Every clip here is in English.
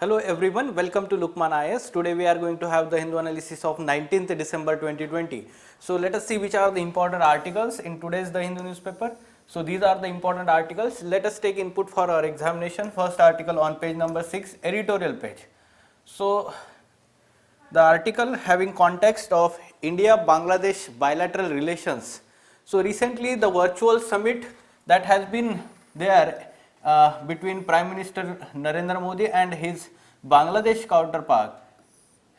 Hello everyone, welcome to LUKMAAN IAS. Today we are going to have the Hindu analysis of 19th December 2020. So let us see which are the important articles in today's The Hindu newspaper. So these are the important articles. Let us take input for our examination. First article on page number 6, editorial page. So the article having context of India-Bangladesh bilateral relations. So recently the virtual summit that has been there between Prime Minister Narendra Modi and his Bangladesh counterpart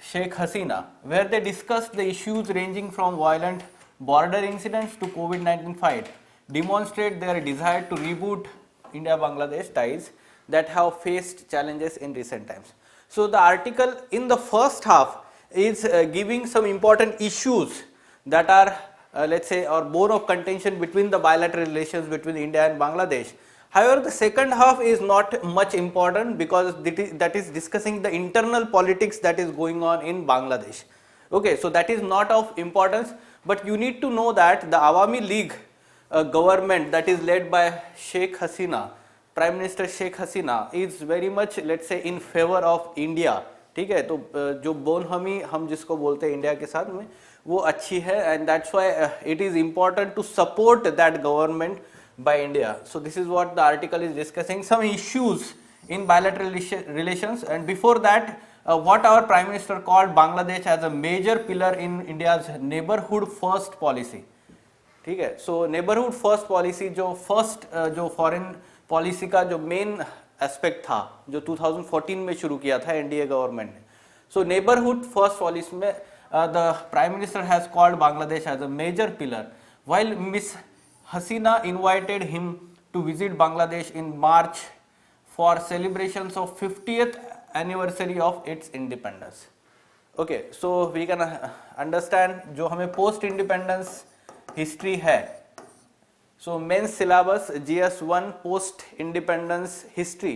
Sheikh Hasina, where they discussed the issues ranging from violent border incidents to Covid-19 fight, demonstrate their desire to reboot India-Bangladesh ties that have faced challenges in recent times. So the article in the first half is giving some important issues that are let's say or bone of contention between the bilateral relations between India and Bangladesh. However, the second half is not much important because that is discussing the internal politics that is going on in Bangladesh. Okay, so that is not of importance, but you need to know that the Awami League government that is led by Sheikh Hasina, Prime Minister Sheikh Hasina, is very much let's say in favor of India. ठीक है, तो जो bone हम जिसको बोलते हैं India के साथ में वो अच्छी है, and that's why it is important to support that government by India. So this is what the article is discussing, some issues in bilateral relations, and before that what our Prime Minister called Bangladesh as a major pillar in India's neighborhood first policy. ठीक है, so neighborhood first policy जो first जो foreign policy का जो main aspect था जो 2014 में शुरू किया था एनडीए गवर्नमेंट ने. सो नेबरहुड फर्स्ट पॉलिसी में the prime minister has called Bangladesh as a major pillar while miss Hasina invited him to visit Bangladesh in March for celebrations of 50th anniversary of its independence. Okay, so we can understand जो हमें post independence history है. So mains syllabus GS1 post independence history.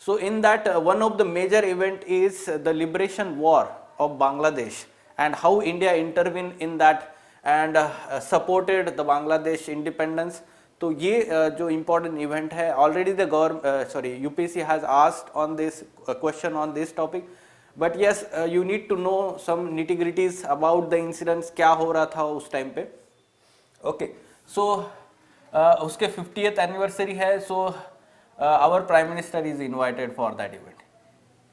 So in that one of the major event is the liberation war of Bangladesh and how India intervened in that and supported the Bangladesh independence. तो ये जो important event है, already the UPSC has asked on this question on this topic, but yes you need to know some nitty-gritties about the incidents, क्या हो रहा था उस time पे. Okay, so उसके 50th एनिवर्सरी है, so our prime minister is invited for that event.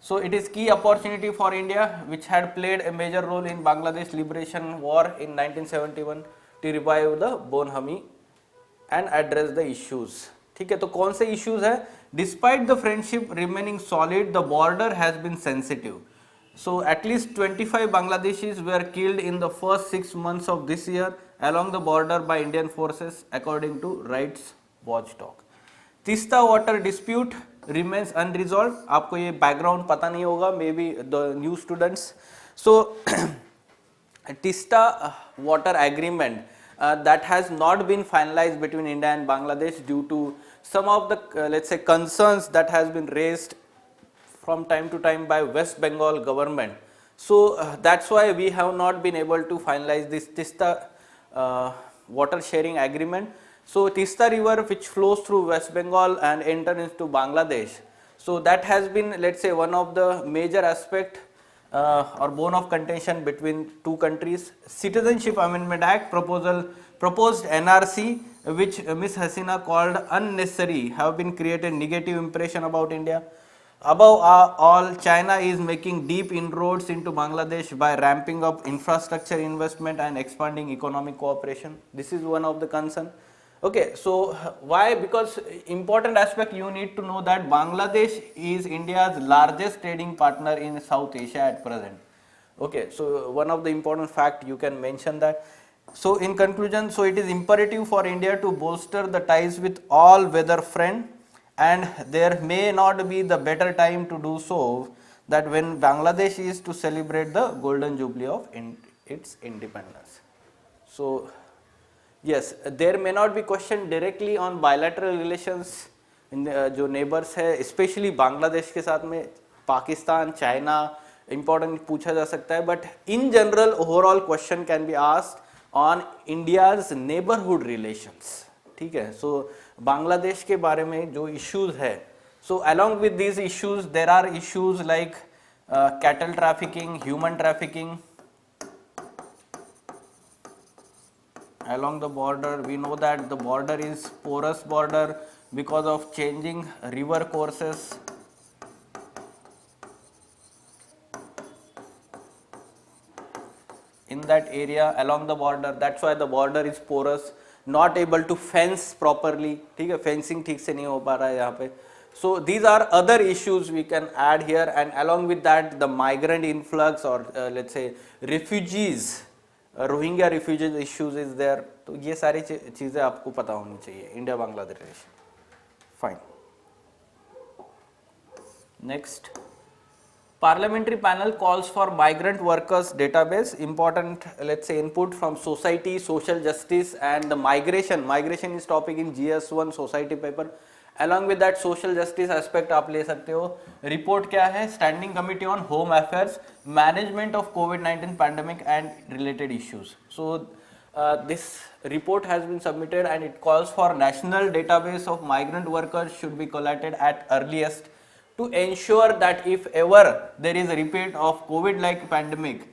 So it is key opportunity for India which had played a major role in Bangladesh liberation war in 1971 to revive the bonhomie and address the issues. ठीक है, तो कौन से issues है? Despite the friendship remaining solid the border has been sensitive. So at least 25 Bangladeshis were killed in the first 6 months of this year along the border by Indian forces according to Rights Watchdog. Tista water dispute remains unresolved. आपको ये background पता नहीं होगा, maybe the new students. So Tista water agreement that has not been finalized between India and Bangladesh due to some of the let's say concerns that has been raised from time to time by West Bengal government. So that's why we have not been able to finalize this Tista water sharing agreement. So Tista river which flows through West Bengal and enter into Bangladesh, so that has been let's say one of the major aspect or bone of contention between two countries. Citizenship Amendment Act proposed NRC which Ms. Hasina called unnecessary have been created negative impression about India. Above all, China is making deep inroads into Bangladesh by ramping up infrastructure investment and expanding economic cooperation. This is one of the concern. Okay, so why? Because important aspect you need to know that Bangladesh is India's largest trading partner in South Asia at present. Okay, so one of the important fact you can mention that. So in conclusion, so it is imperative for India to bolster the ties with all weather friend, and there may not be the better time to do so that when Bangladesh is to celebrate the golden jubilee of its independence. So yes, there may not be question directly on bilateral relations in जो neighbors है, especially Bangladesh के साथ में Pakistan, China important पूछा जा सकता है, but in general overall question can be asked on India's neighborhood relations. ठीक है, सो बांग्लादेश के बारे में जो इश्यूज है, So along with these issues, there are issues like cattle trafficking, human trafficking along the border. We know that the border is porous border because of changing river courses. In that area along the border, that's why the border is porous, not able to fence properly. ठीक है, fencing ठीक से नहीं हो पा रहा है यहाँ पे. So these are other issues we can add here, and along with that the migrant influx or let's say refugees, Rohingya refugees issues is there. तो ये सारी चीज़ें आपको पता होनी चाहिए. India Bangladesh relation. Fine. Next. Parliamentary panel calls for migrant workers database. Important, let's say, input from society, social justice, and the migration. Migration is topic in GS1 society paper. Along with that, social justice aspect आप ले सकते हो. Report क्या है? Standing Committee on Home Affairs, Management of COVID-19 Pandemic and Related Issues. So this report has been submitted and it calls for national database of migrant workers should be collated at earliest, to ensure that if ever there is a repeat of COVID-like pandemic,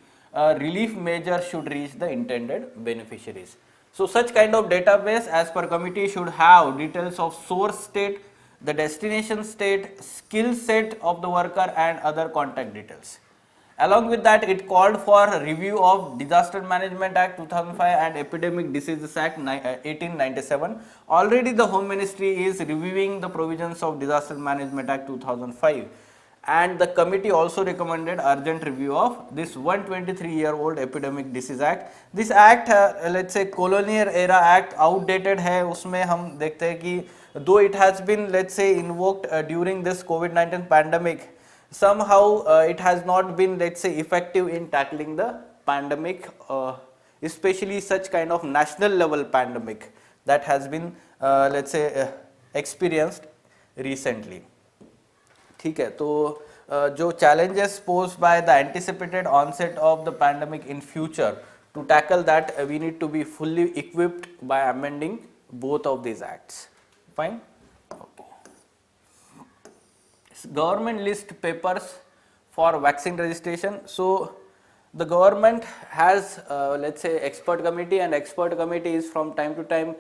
relief measures should reach the intended beneficiaries. So such kind of database as per committee should have details of source state, the destination state, skill set of the worker and other contact details. Along with that, it called for a review of Disaster Management Act 2005 and Epidemic Diseases Act 1897. Already the Home Ministry is reviewing the provisions of Disaster Management Act 2005, and the committee also recommended urgent review of this 123-year-old Epidemic Disease Act. This act, let's say colonial era act, outdated है. उसमें हम देखते हैं कि though it has been, let's say, invoked during this COVID-19 pandemic, somehow it has not been, let's say, effective in tackling the pandemic, especially such kind of national level pandemic that has been let's say experienced recently. ठीक है, तो जो challenges posed by the anticipated onset of the pandemic in future, to tackle that we need to be fully equipped by amending both of these acts. Fine. Government list papers for vaccine registration. So the government has let's say expert committee, and expert committee is from time to time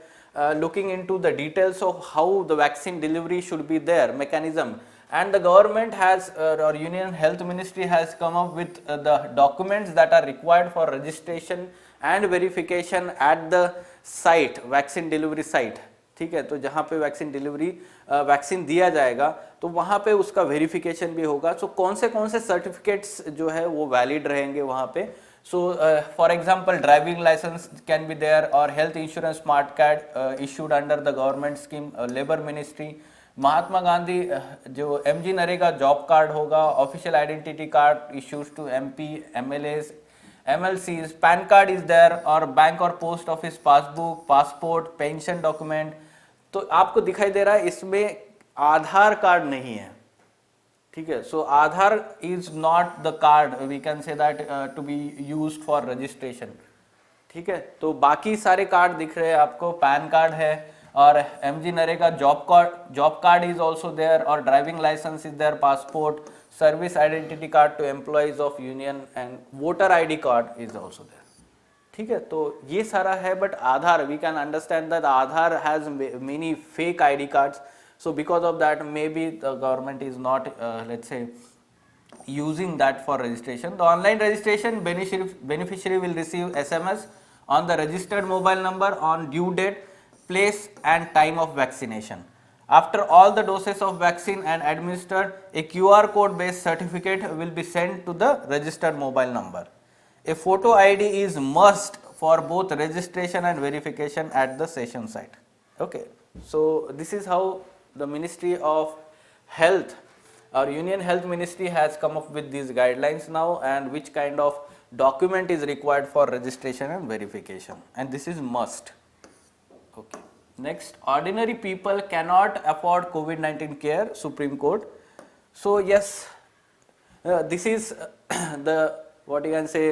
looking into the details of how the vaccine delivery should be there, mechanism, and the government has or Union Health Ministry has come up with the documents that are required for registration and verification at the site, vaccine delivery site. ठीक है, तो जहाँ पे vaccine delivery vaccine दिया जाएगा तो वहाँ पे उसका वेरिफिकेशन भी होगा. सो कौन से सर्टिफिकेट्स जो है वो वैलिड रहेंगे वहाँ पे. So for example driving license can be there, और health insurance smart card issued under the government scheme, labour ministry, Mahatma Gandhi जो MG नरेगा जॉब कार्ड होगा, official identity card issues to MP, MLAs, MLCs, pan card is there, और bank और post office passbook, passport, pension document. तो आपको दिखाई दे रहा है इसमें आधार कार्ड नहीं है. ठीक है, so Aadhaar is not the card we can say that to be used for registration. ठीक है, तो बाकी सारे कार्ड दिख रहे हैं आपको. पैन कार्ड है, और MG NREGA job card is also there, और driving license is there, passport, service identity card to employees of union, and voter ID card is also there. ठीक है, तो ये सारा है. But Aadhaar, we can understand that Aadhaar has many fake ID cards. So because of that, maybe the government is not let's say using that for registration. The online registration beneficiary will receive SMS on the registered mobile number on due date, place and time of vaccination. After all the doses of vaccine and administered, a QR code based certificate will be sent to the registered mobile number. A photo ID is must for both registration and verification at the session site. Okay, so this is how the Ministry of Health or Union Health Ministry has come up with these guidelines now, and which kind of document is required for registration and verification, and this is must. Okay. Next, ordinary people cannot afford COVID-19 care, Supreme Court. So yes, this is the what you can say,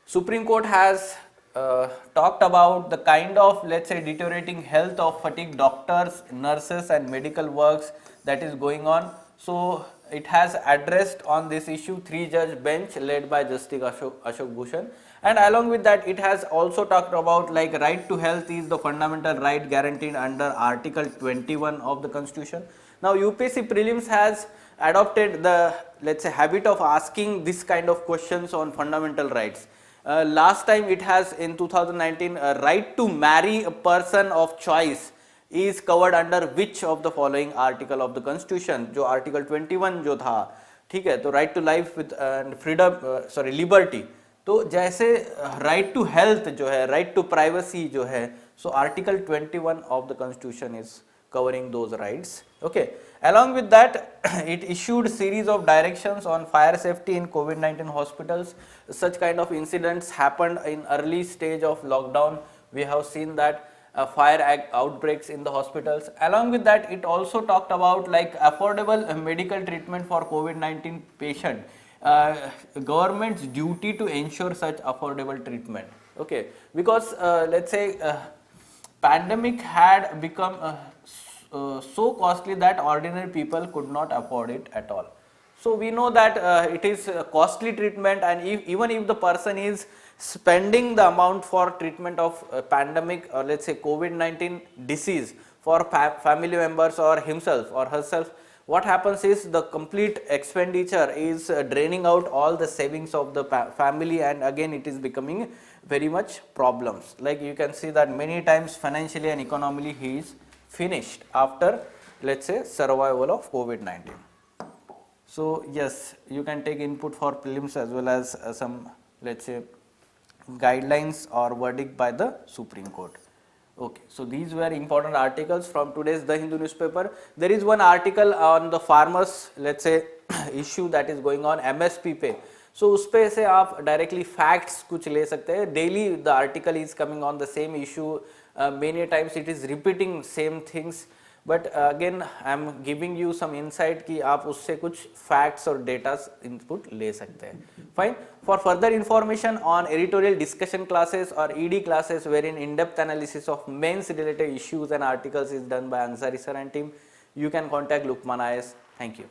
Supreme Court has talked about the kind of, let's say, deteriorating health of fatigue doctors, nurses and medical works that is going on. So it has addressed on this issue 3-judge bench led by Justice Ashok Bhushan, and along with that it has also talked about like right to health is the fundamental right guaranteed under Article 21 of the Constitution. Now UPSC Prelims has adopted the, let's say, habit of asking this kind of questions on fundamental rights. Last time it has in 2019 right to marry a person of choice is covered under which of the following article of the Constitution, जो Article 21 जो था, ठीक है, तो right to life with freedom, sorry, liberty, तो जैसे right to health जो है, right to privacy जो है, so Article 21 of the Constitution is covering those rights. Okay, along with that it issued series of directions on fire safety in COVID-19 hospitals. Such kind of incidents happened in early stage of lockdown. We have seen that fire outbreaks in the hospitals. Along with that it also talked about like affordable medical treatment for COVID-19 patient, government's duty to ensure such affordable treatment. Okay, because let's say pandemic had become so costly that ordinary people could not afford it at all. So we know that it is a costly treatment, and even if the person is spending the amount for treatment of pandemic or let's say COVID-19 disease for family members or himself or herself, what happens is the complete expenditure is draining out all the savings of the family, and again it is becoming very much problems. Like you can see that many times financially and economically he is finished after, let's say, survival of COVID-19. So yes, you can take input for prelims as well as some, let's say, guidelines or verdict by the Supreme Court. Okay, so these were important articles from today's The Hindu newspaper. There is one article on the farmers, let's say, issue that is going on, MSP पे. So उस पे से आप directly facts कुछ ले सकते हैं. Daily the article is coming on the same issue. Many times it is repeating same things. But again I am giving you some insight कि आप उससे कुछ facts और data input ले सकते हैं. Fine. For further information on editorial discussion classes or ED classes wherein in-depth analysis of mains related issues and articles is done by Ansari Sir and team, you can contact LUKMAAN IAS. Thank you.